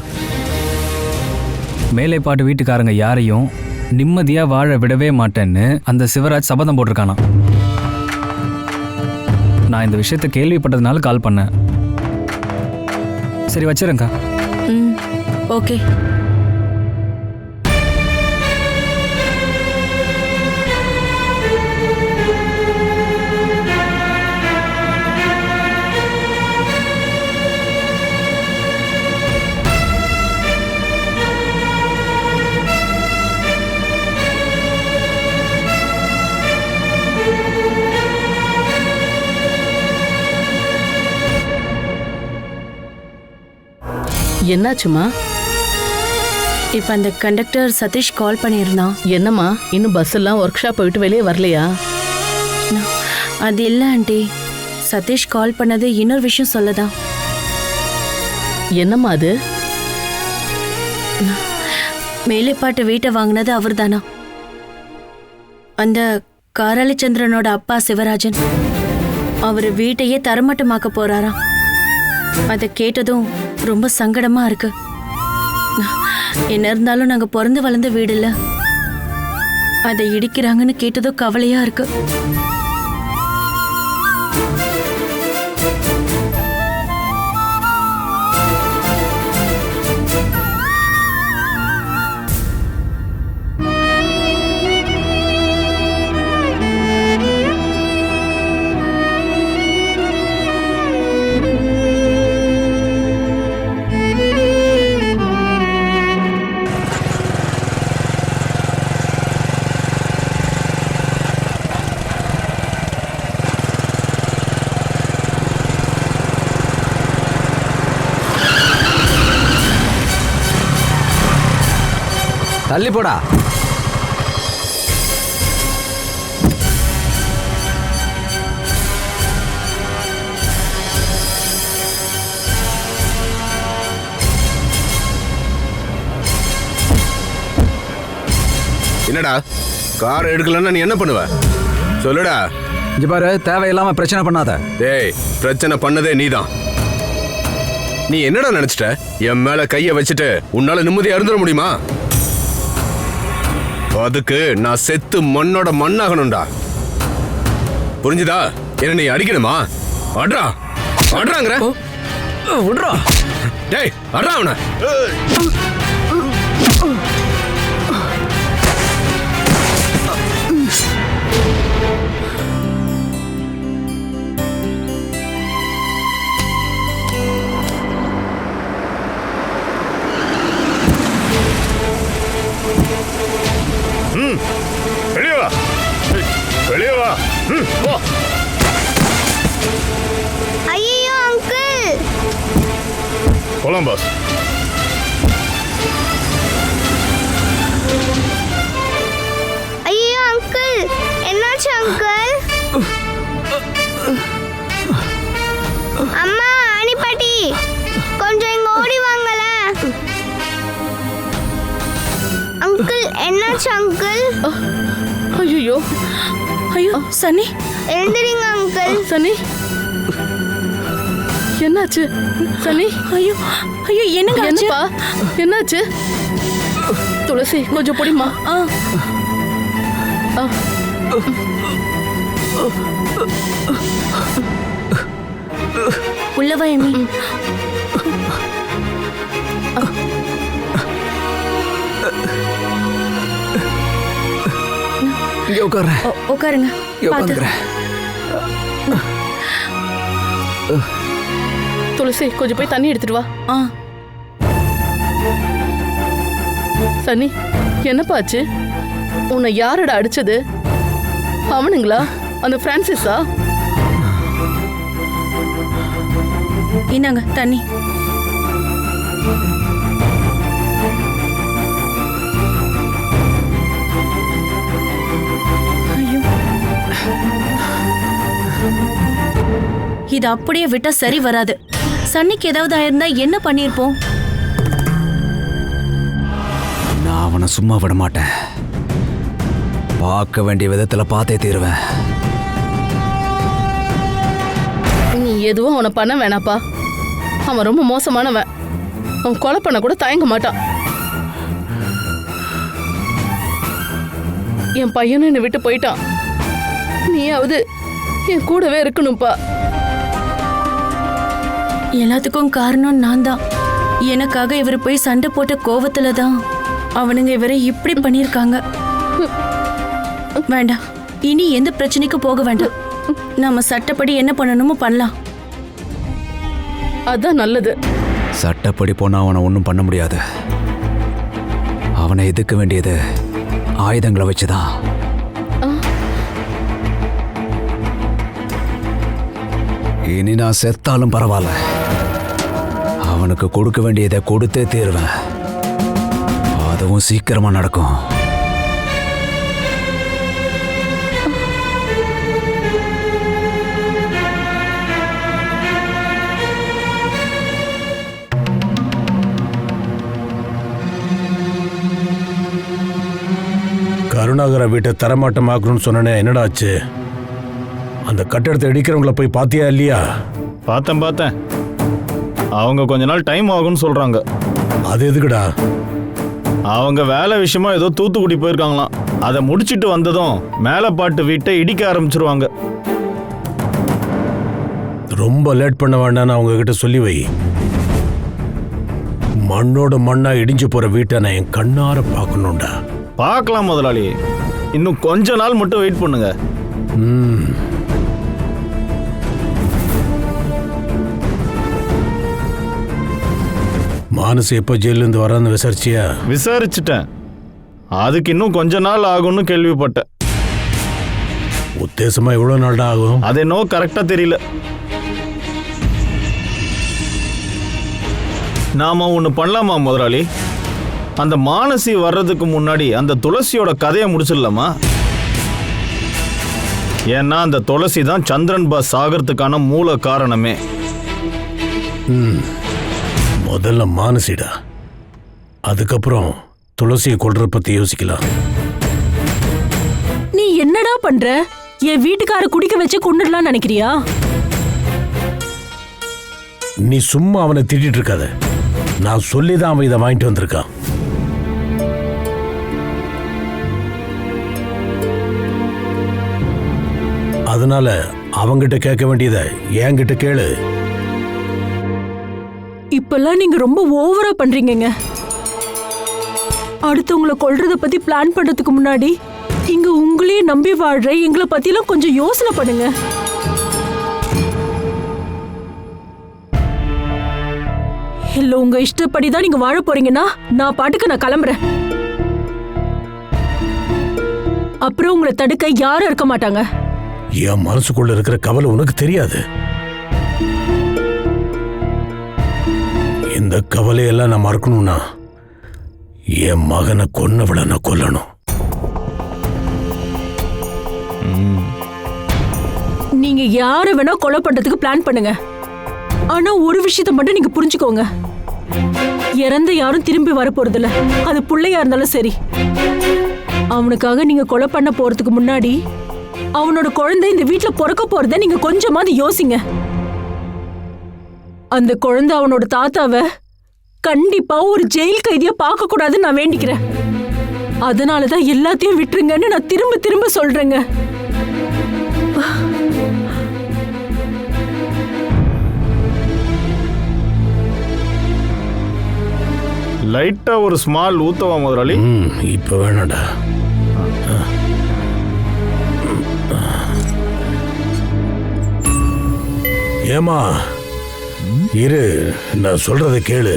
மேலைப்பாட்டு வீட்டுக்காரங்க யாரையும் நிம்மதியாக வாழ விடவே மாட்டேன்னு அந்த சிவராஜ் சபதம் போட்டிருக்கானா. நான் இந்த விஷயத்தை கேள்விப்பட்டதுனால கால் பண்ணேன். சரி வச்சிருங்கக்கா. ஓகே. என்னாச்சுமா? இப்ப அந்த கண்டக்டர் சதீஷ் கால் பண்ணியிருந்தான். என்னம்மா, இன்னும் பஸ் எல்லாம் ஒர்க் ஷாப் போயிட்டு வெளியே வரலையா? அது இல்லை ஆண்டி, சதீஷ் கால் பண்ணது இன்னொரு விஷயம் சொல்லதான். என்னம்மா அது? மேலைப்பாட்டு வீட்டை வாங்கினது அவர் தானா? அந்த காராளிச்சந்திரனோட அப்பா சிவராஜன் அவர் வீட்டையே தரமட்டமாக்க போறாராம். அதை கேட்டதும் ரொம்ப சங்கடமா இருக்கு. என்ன இருந்தாலும் நாங்க பிறந்து வளர்ந்த வீடு இல்ல, அதை இடிக்கிறாங்கன்னு கேட்டதும் கவலையா இருக்கு. தள்ளி போடா. என்னடா கார் எடுக்கலன்னா நீ என்ன பண்ணுவ? சொல்லுடா. இங்க பாரு, தேவையில்லாம பிரச்சனை பண்ணாத. டேய், பிரச்சனை பண்ணதே நீதான். நீ என்னடா நினைச்சிட்ட? என் மேல கைய வச்சுட்டு உன்னால நிம்மதியா இருந்துட முடியுமா? அதுக்கு நான் செத்து மண்ணோட மண்ணாகணும்டா. புரிஞ்சுதா? என்ன நீ அடிக்கணுமா? அட்ரா அட்ராங்கற விடுறா. டேய் அட்ரா அவன. வெளியே வா, வெளியே வா. ஐயோ அங்கிள். போலாம் பாஸ். ஐயோ அங்கிள், என்னாச்சு அங்கிள்? அம்மா, அனிபாட்டி, கொஞ்சம் இங்க ஓடி வாங்கல. அங்கிள், என்னாச்சு அங்கிள்? ஐயோ ஐயோ சன்னி, எழுந்திரிங்க அங்கிள். சன்னி, என்னாச்சு? சன்னி, ஐயோ ஐயோ என்னங்க ஆச்சு? என்னப்பா, என்னாச்சு? துளசி கொஞ்சம் பொடிமா. உள்ளவா எம்மி. இங்க உட்காரு. உட்காருங்க. உட்காந்துக்கிறேன். துளசி கொஞ்சம் போய் தண்ணி எடுத்துட்டு வா. சன்னி, என்னப்பா ஆச்சு? உன்னை யாரடா அடிச்சது? அவனுங்களா? அந்த பிரான்சிஸா? இந்தாங்க தண்ணி. இது அப்படியே விட்டா சரி வராது. சன்னிக்கு ஏதாவது ஆயிருந்தா என்ன பண்ணிருப்போம்? நான் அவனை சும்மா விட மாட்டேன். பார்க்க வேண்டிய விதத்துல பார்த்தே தீருவேன். நீ எதுவும் அவனை பண்ண வேணாப்பா. அவன் ரொம்ப மோசமானவன். அவன் கொலை பண்ண கூட தயங்க மாட்டான். என் பையனும் என்னை விட்டு போயிட்டான். நீயாவது என் கூடவே இருக்கணும்ப்பா. எல்லாத்துக்கும் காரணம் நான் தான். எனக்காக இவர் போய் சண்டை போட்ட கோவத்துல தான் அவனுங்க இவரை இப்படி பண்ணியிருக்காங்க. வேண்டாம், இனி எந்த பிரச்சனைக்கும் போக வேண்டாம். நம்ம சட்டப்படி என்ன பண்ணணுமோ பண்ணலாம். அதான் நல்லது. சட்டப்படி போனா அவனை ஒன்றும் பண்ண முடியாது. அவனை எதிர்க்க வேண்டியது ஆயுதங்களை வச்சுதான். இனி நான் செத்தாலும் பரவாயில்ல, அவனுக்கு கொடுக்க வேண்டியதை கொடுத்தே தீருவேன். அதுவும் சீக்கிரமா நடக்கும். கருணாகர வீட்டை தரமாட்டமாக்கணும்னு சொன்னனே, என்னடா ஆச்சு? அந்த கட்டடத்தை இடிக்கிறவங்கள போய் பாத்தியா இல்லையா? பார்த்தேன். அவங்க கொஞ்ச நாள் டைம் ஆகும்னு சொல்றாங்க. அது எதுக்குடா? அவங்க வேலை விஷயமா ஏதோ தூத்துக்குடி போயிருக்காங்களாம். அதை முடிச்சிட்டு வந்ததும் மேலப்பாட்டு வீட்டை இடிக்க ஆரம்பிச்சிருவாங்க. ரொம்ப லேட் பண்ண வேண்டாம்னு அவங்க கிட்ட சொல்லி வை. மண்ணோட மண்ணா இடிஞ்சு போற வீட்டை நான் என் கண்ணார பார்க்கணும்டா. பார்க்கலாம் முதலாளி, இன்னும் கொஞ்ச நாள் மட்டும் வெயிட் பண்ணுங்க. மானசு எப்போ ஜெயிலிருந்து வரான்னு விசாரிச்சியா? விசாரிச்சுட்டேன். அதுக்கு இன்னும் கொஞ்ச நாள் ஆகும்னு கேள்விப்பட்டேன். உத்தேசமா எவ்வளவு நாள் ஆகும்? அது என்னவோ கரெக்டா தெரியல. நாம ஒன்று பண்ணலாமா முதலாளி? அந்த மானசி வர்றதுக்கு முன்னாடி அந்த துளசியோட கதையை முடிச்சிடலாமா? ஏன்னா அந்த துளசி தான் சந்திரன் பாஸ் சாகிறதுக்கான மூல காரணமே. முதல்ல மானசிடா, அதுக்கப்புறம் துளசியை கொல்ற பத்தி யோசிக்கலாம். நீ என்னடா பண்ற? என் வீட்டுக்கார குடிக்க வச்சு கொண்டுடலாம் நினைக்கிறியா? நீ சும்மா அவனை திட்டிட்டு இருக்காத. நான் சொல்லிதான் அவன் இதை வாங்கிட்டு வந்திருக்கான். அதனால அவங்கிட்ட கேட்க வேண்டியத என்கிட்ட கேளு. இப்பெல்லாம் நீங்க ரொம்ப ஓவரா பண்றீங்கங்க. அடுத்தவங்களை கொல்றத பத்தி பிளான் பண்றதுக்கு முன்னாடி இங்க உங்களையே நம்பி வாழ்ற எங்களை பத்திலாம் கொஞ்சம் யோசனை பண்ணுங்க. இல்ல உங்க இஷ்டப்படிதான் நீங்க வாழ போறீங்கன்னா நான் பாட்டுக்கு நான் கிளம்புறேன். அப்புறம் உங்களை தடுக்க யாரும் இருக்க மாட்டாங்க. என் மனசுக்குள்ள இருக்கிற கவலை உனக்கு தெரியாது. இந்த கவலையெல்லாம் நான் மறக்கணும்னா என் மகனை கொன்னவளை நான் கொல்லணும். நீங்க யார வேணா கொலை பண்றதுக்கு பிளான் பண்ணுங்க. ஆனா ஒரு விஷயத்தை மட்டும் நீங்க புரிஞ்சுக்கோங்க. இறந்த யாரும் திரும்பி வர போறது இல்ல. அது பிள்ளையா இருந்தாலும் சரி. அவனுக்காக நீங்க கொலை பண்ண போறதுக்கு முன்னாடி அவனோட குழந்தை இந்த வீட்டுல பிறக்க போறத நீங்க கொஞ்சமாவது யோசிங்க. அந்த குழந்தை அவனோட தாத்தாவை கண்டிப்பா ஒரு ஜெயில் கைதியா பார்க்க கூடாதுன்னு நான் வேண்டிக்கிறேன். அதனாலதான் எல்லாத்தையும் விட்டுருங்கன்னு நான் திரும்ப திரும்ப சொல்றேங்க. லைட்டா ஒரு ஸ்மால் ஊத்தவா முதலாளி? இப்ப வேணாடா. ஏமா இரு, நான் சொல்றதை கேளு.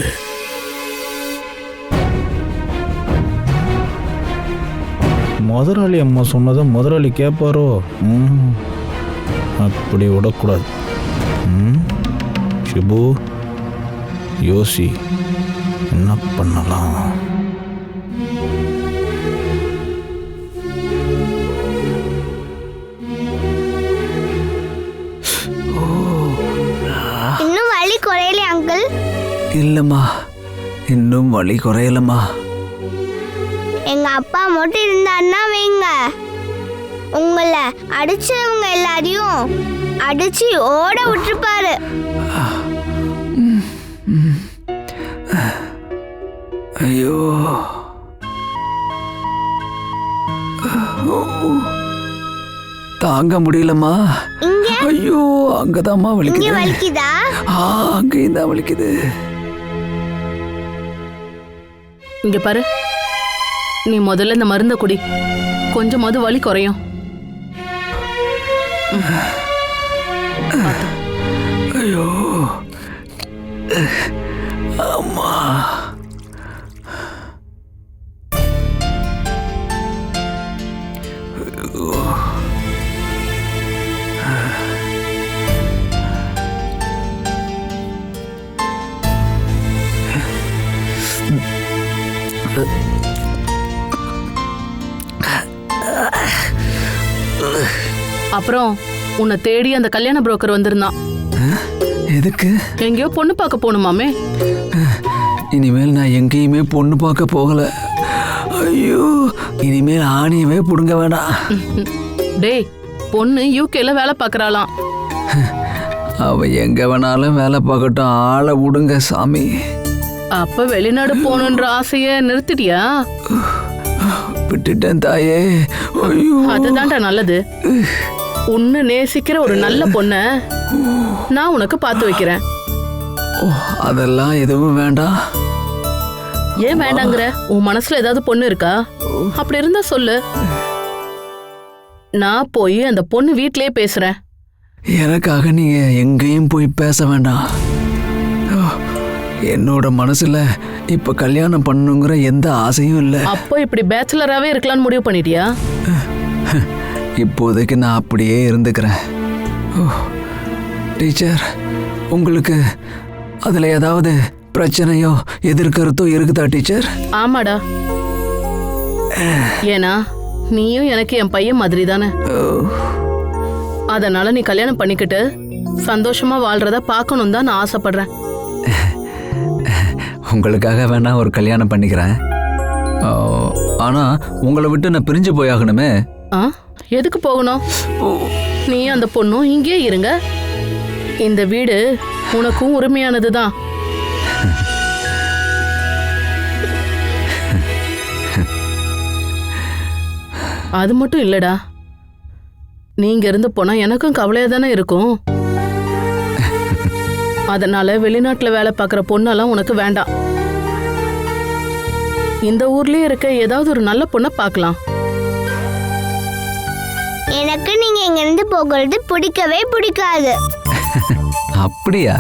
முதலாளி அம்மா சொன்னதை முதலாளி கேட்பாரோ? அப்படி விடக்கூடாது. ஷிபு, யோசி, என்ன பண்ணலாம்? இன்னும் வலி குறையல அங்கிள்? இல்லம்மா, இன்னும் வலி குறையலம்மா. எங்க அப்பா மட்டும் இருந்தாருன்னா வைங்க, உங்களை அடிச்சவங்க எல்லாரையும் அடிச்சு ஓட விட்டுருப்பாரு. ஐயோ, தாங்க முடியலம்மா. ஐயோ, அங்கதாம்மா வலிக்குது. வலிக்குதா? அங்கேயும் தான் வலிக்குது. இங்க பாரு, நீ முதல்ல இந்த மருந்தை குடி, கொஞ்சமாவது வலி குறையும். ஐயோ, அம்மா. அப்புறம் உன்னை தேடி அந்த கல்யாண புரோக்கர் வந்திருந்தான். எதுக்கு? எங்கேயோ பொண்ணு பார்க்க போகணுமாமே. இனிமேல் நான் எங்கேயுமே பொண்ணு பார்க்க போகல. ஐயோ, இனிமேல் ஆணியவே புடுங்க வேணாம். டேய், பொண்ணு யூகேல வேலை பார்க்கறாளாம். அவ எங்க வேணாலும் வேலை பார்க்கட்டும், ஆளை விடுங்க சாமி. அப்ப வெளிநாடு போகணுன்ற ஆசைய நிறுத்திட்டியா? விட்டுட்டேன் தாயே. அதுதான்டா நல்லது. உன்னை நேசிக்கிற ஒரு நல்ல பொண்ண நான் உனக்கு பார்த்து வைக்கிறேன். அதெல்லாம் எதுவும் வேண்டாம். ஏன் வேண்டாங்கிற? உன் மனசுல ஏதாவது பொண்ணு இருக்கா? அப்படி இருந்தா சொல்லு, நான் போய் அந்த பொண்ணு வீட்லயே பேசுறேன். எனக்காக நீங்க எங்கேயும் போய் பேச வேண்டாம். என்னோட மனசுல இப்ப கல்யாணம் பண்ணணுங்கிற எந்த ஆசையும் இல்லை. அப்போ இப்படி பேச்சுலராகவே இருக்கலாம்னு முடிவு பண்ணிட்டியா? இப்போதைக்கு நான் அப்படியே இருந்துக்கிறேன். டீச்சர், உங்களுக்கு அதுல ஏதாவது பிரச்சனையோ எதிர்கருத்தோ இருக்குதா டீச்சர்? ஆமாடா, ஏன்னா நீயும் எனக்கு என் பையன் மாதிரி தானே. அதனால நீ கல்யாணம் பண்ணிக்கிட்டு சந்தோஷமா வாழ்றத பார்க்கணும் தான் நான் ஆசைப்படுறேன். உங்களுக்காக வேணா ஒரு கல்யாணம் பண்ணிக்கிறேன். ஆனா உங்களை விட்டு நான் பிரிஞ்சு போயாகணுமே. எதுக்கு போகணும்? நீ அந்த பொண்ணும் இங்கே இருங்க. இந்த வீடு உனக்கும் உரிமையானதுதான். அது மட்டும் இல்லடா, நீங்க இருந்து போனா எனக்கும் கவலையா தானே இருக்கும். அதனால வெளிநாட்டுல வேலை பார்க்குற பொண்ணெல்லாம் உனக்கு வேண்டாம். இந்த ஊர்லயே இருக்க ஏதாவது ஒரு நல்ல பொண்ணை பார்க்கலாம். எனக்கு நீங்க இங்க இருந்து போகிறது பிடிக்கவே பிடிக்காது. அப்படியா?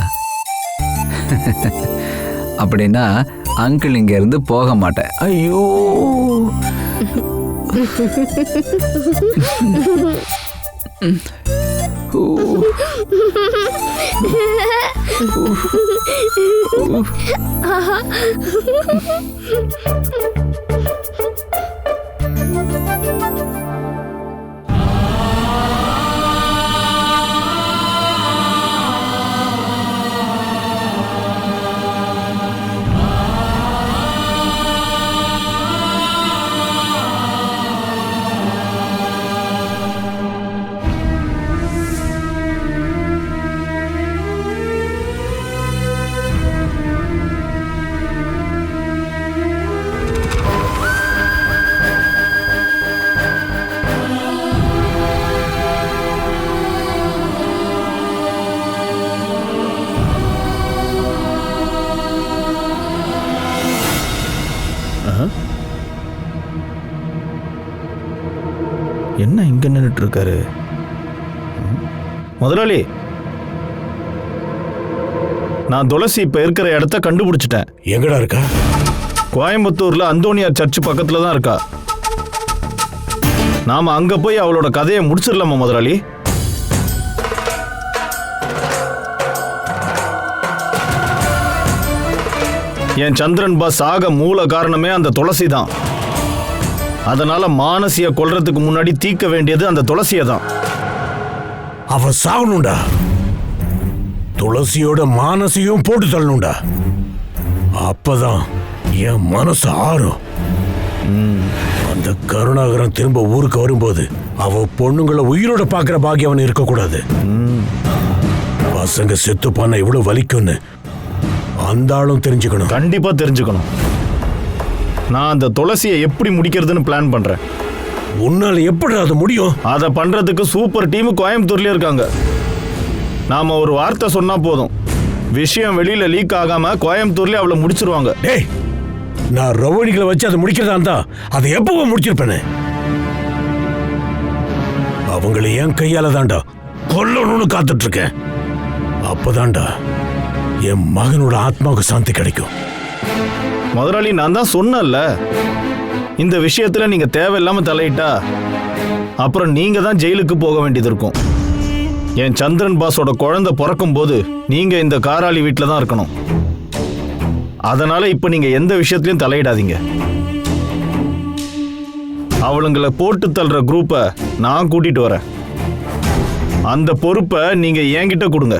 அப்படின்னா அங்கிள் இங்க இருந்து போக மாட்டேன். ஐயோ, என்ன இங்க நின்றுட்டு இருக்காரு முதலாளி? நான் துளசி இப்ப இருக்கிற இடத்த கண்டுபிடிச்சிட்டேன். எங்கடா இருக்கா? கோயம்புத்தூர்ல அந்தோனியார் சர்ச் பக்கத்துல தான் இருக்கா. நாம அங்க போய் அவளோட கதையை முடிச்சிடலாமா முதலாளி? என் சந்திரன் பாஸ் ஆக மூல காரணமே அந்த துளசி தான். அதனால மானசிய கொல்றதுக்கு முன்னாடி தீர்க்க வேண்டியது அந்த துளசியை தான். அவ சாகணும்டா. துளசியோட மானசியும் போட்டு தள்ளணும்டா. அப்பதான் என் மனசு ஆறும். அந்த கருணாகரன் திரும்ப ஊருக்கு வரும்போது அவ பொண்ணுங்களை உயிரோட பாக்குற பாக்கியம் அவன் இருக்கக்கூடாது. பசங்க செத்து போனா இவ்வளவு வலிக்கும்னு அந்த ஆளும் தெரிஞ்சுக்கணும். கண்டிப்பா தெரிஞ்சுக்கணும். நான் அந்த துளசியை எப்படி முடிக்கிறதுன்னு பிளான் பண்றேன். உன்னால எப்படி அது முடியும்? அதை பண்றதுக்கு சூப்பர் டீம் கோயம்புத்தூர்லயே இருக்காங்க. நாம ஒரு வார்த்தை சொன்னா போதும், விஷயம் வெளியில லீக் ஆகாம கோயம்புத்தூர்லயே அவளை முடிச்சிருவாங்க. டேய், நான் ரவுடிகளை வச்சு அதை முடிக்கிறதா இருந்தா அதை எப்பவோ முடிச்சிருப்பேனே. அவங்களை என் கையால தாண்டா கொல்லணும்னு காத்துட்டு இருக்கேன். அப்பதான்டா என் மகனோட ஆத்மாவுக்கு சாந்தி கிடைக்கும். முதலாளி, நான் தான் சொன்னேன்ல, இந்த விஷயத்துல நீங்க தேவையில்லாம தலையிட்டா அப்புறம் நீங்க தான் ஜெயிலுக்கு போக வேண்டியது இருக்கும். என் சந்திரன் பாஸோட குழந்தை பிறக்கும் போது நீங்க இந்த காராளி வீட்டில் தான் இருக்கணும். அதனால இப்ப நீங்க எந்த விஷயத்திலையும் தலையிடாதீங்க. அவளுங்களை போட்டு தள்ளுற குரூப்பை நான் கூட்டிட்டு வரேன். அந்த பொறுப்பை நீங்க என்கிட்ட கொடுங்க.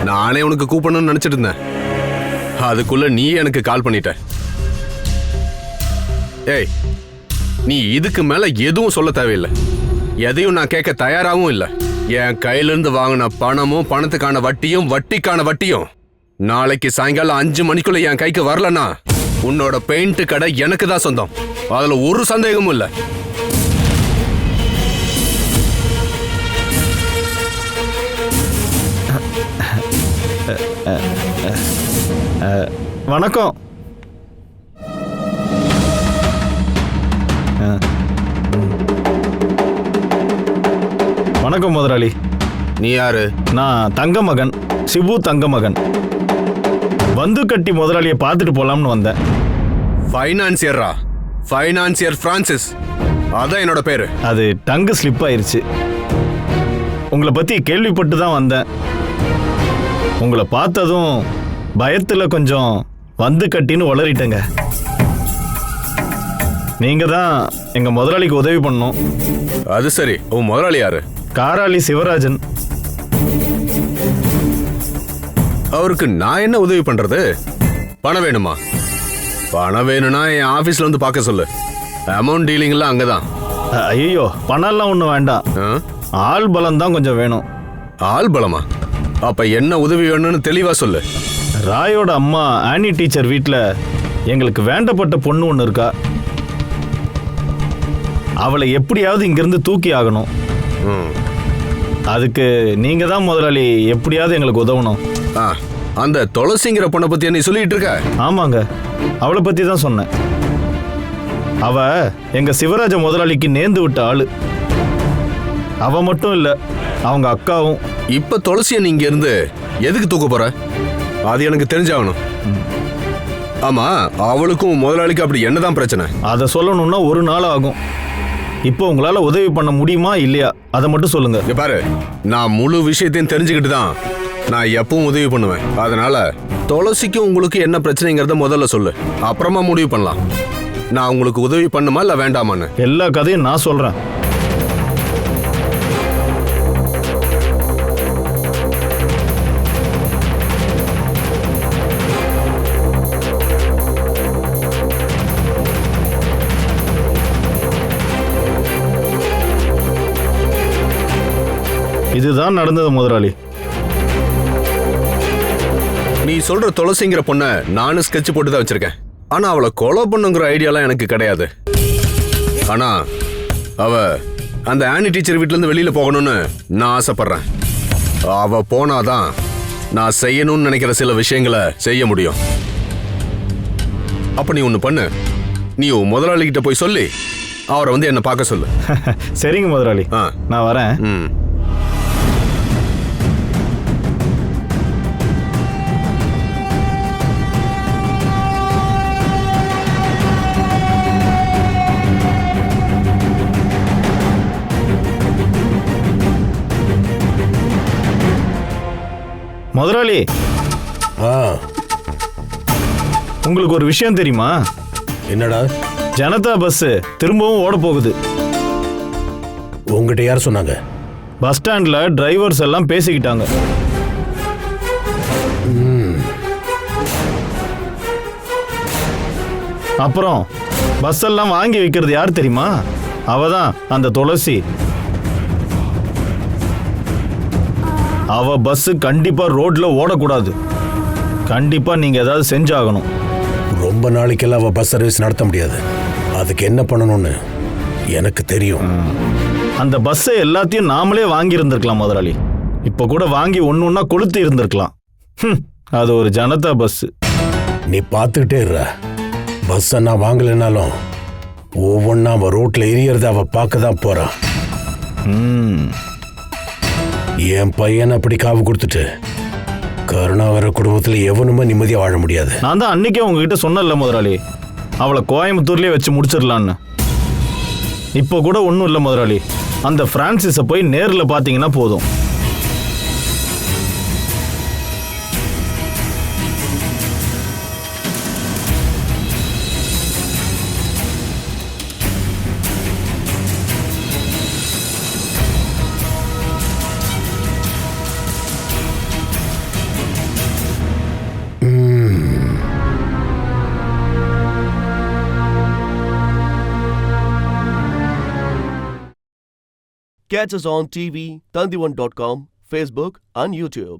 நானே உனக்கு கூப்பிடணும்னு நினைச்சிட்டு இருந்தேன். அதுக்குள்ள நீ எனக்கு கால் பண்ணிட்ட. ஏய், நீ இதுக்கு மேல எதுவும் சொல்ல தேவையில்லை. எதையும் நான் கேட்க தயாராகவும் இல்லை. என் கையிலிருந்து வாங்கின பணமும் பணத்துக்கான வட்டியும் வட்டிக்கான வட்டியும் நாளைக்கு சாயங்காலம் 5 மணிக்குள்ள என் கைக்கு வரலன்னா உன்னோட பெயிண்ட் கடை எனக்கு தான் சொந்தம். அதுல ஒரு சந்தேகமும் இல்லை. வணக்கம். வணக்கம் முதலாளி. நீ யாரு? நான் தங்கமகன், சிபு தங்கமகன். வந்து கட்டி முதலாளியை பார்த்துட்டு போலாம்னு வந்தேன். ஃபைனான்சியரா? ஃபைனான்சியர் பிரான்சிஸ், அதான் என்னோட பேரு. அது டங்கு ஸ்லிப் ஆயிருச்சு. உங்களை பத்தி கேள்விப்பட்டு தான் வந்தேன். உங்களை பார்த்ததும் பயத்துல கொஞ்சம் வந்து கட்டின்னு உளறிட்டேங்க. நீங்க தான் எங்க முதலாளிக்கு உதவி பண்ணணும். அது சரி, உன் முதலாளி யாரு? காராளி சிவராஜன். அவருக்கு நான் என்ன உதவி பண்றது? பணம் வேணுமா? பணம் வேணும்னா என் ஆபீஸ்ல வந்து பார்க்க சொல்லு. அமௌண்ட் டீலிங்லாம் அங்கதான். ஐயோ, பணம்லாம் ஒன்றும் வேண்டாம். ஆள் பலம் தான் கொஞ்சம் வேணும். ஆள் பலமா? அப்ப என்ன உதவி வேணும்னு தெளிவா சொல்லு. ராயோட அம்மா ஆனி டீச்சர் வீட்டில் எங்களுக்கு வேண்டப்பட்ட பொண்ணு ஒன்று இருக்கா. அவளை எப்படியாவது இங்கிருந்து தூக்கி ஆகணும். அதுக்கு நீங்க தான் முதலாளி எப்படியாவது எங்களுக்கு உதவணும். அந்த துளசிங்கிற பொண்ணை பத்தி நீ சொல்லிட்டு இருக்க? ஆமாங்க, அவளை பத்தி தான் சொன்னேன். அவ எங்க சிவராஜ முதலாளிக்கு நேர்ந்து விட்ட ஆளு. அவ மட்டும் இல்ல, அவங்க அக்காவும். இப்ப துளசிய நீங்க இருந்து எதுக்கு தூக்க போற? அது எனக்கு தெரிஞ்சாகணும். ஆமா, அவளுக்கும் முதலாளிக்கு அப்படி என்னதான் பிரச்சனை? அதை சொல்லணும்னா ஒரு நாள் ஆகும். இப்போ உங்களால உதவி பண்ண முடியுமா இல்லையா அதை மட்டும் சொல்லுங்க. பாரு, நான் முழு விஷயத்தையும் தெரிஞ்சுக்கிட்டு தான் நான் எப்பவும் உதவி பண்ணுவேன். அதனால துளசிக்கும் உங்களுக்கு என்ன பிரச்சனைங்கிறத முதல்ல சொல்லு, அப்புறமா முடிவு பண்ணலாம். நான் உங்களுக்கு உதவி பண்ணுமா இல்ல வேண்டாமான்னு. எல்லா கதையும் நான் சொல்றேன். இதுதான் நடந்தது முதலாளி. நீ சொல்ற துளசிங்கிற பொண்ண நானும் ஸ்கெட்ச் போட்டு தான் வச்சிருக்கேன். ஆனா அவளை கொலை பண்ணுங்கிற ஐடியாலாம் எனக்கு கிடையாது. ஆனா அவ அந்த ஆனி டீச்சர் வீட்டுல இருந்து வெளியில போகணும்னு நான் ஆசைப்படுறேன். அவ போனாதான் நான் செய்யணும்னு நினைக்கிற சில விஷயங்களை செய்ய முடியும். அப்ப நீ ஒண்ணு பண்ணு, நீ முதலாளி கிட்ட போய் சொல்லி அவரை வந்து என்ன பார்க்க சொல்லு. சரிங்க முதலாளி, நான் வரேன். முதலாளி, உங்களுக்கு ஒரு விஷயம் தெரியுமா? என்னடா? ஜனதா பஸ் திரும்பவும் ஓட போகுது. உங்ககிட்ட யார் சொன்னாங்க? பஸ் ஸ்டாண்ட்ல டிரைவர்ஸ் எல்லாம் பேசிக்கிட்டாங்க. அப்புறம் பஸ் எல்லாம் வாங்கி வைக்கிறது யார் தெரியுமா? அவதான் அந்த துளசி. அவ பஸ் கண்டிப்பா ரோட்ல ஓடக்கூடாது. கண்டிப்பா நீங்க ஏதாவது செஞ்சாகணும். ரொம்ப நாளைக்கெல்லாம் அவ பஸ் சர்வீஸ் நடத்த முடியாது. அதுக்கு என்ன பண்ணணும்னு எனக்கு தெரியும். அந்த பஸ்ஸை எல்லாத்தையும் நாமளே வாங்கி இருந்திருக்கலாம் முதலாளி. இப்ப கூட வாங்கி ஒன்னொன்னா கொளுத்தி இருந்திருக்கலாம். அது ஒரு ஜனதா பஸ். நீ பார்த்துக்கிட்டே இருற. பஸ்ஸை நான் வாங்கலைனாலும் ஒவ்வொன்றா அவன் ரோட்ல எரியறத அவ பார்க்க தான் போறான். என் பையனை அப்படி காவு கொடுத்துட்டு கருணாகர குடும்பத்தில் எவனுமே நிம்மதியாக வாழ முடியாது. நான் தான் அன்னைக்கே உங்ககிட்ட சொன்னல முதலாளி, அவளை கோயம்புத்தூர்லேயே வச்சு முடிச்சிடலான்னு. இப்போ கூட ஒன்றும் இல்லை முதலாளி, அந்த பிரான்சிஸை போய் நேரில் பார்த்தீங்கன்னா போதும். Catch us on TV, Tandivan.com, Facebook and YouTube.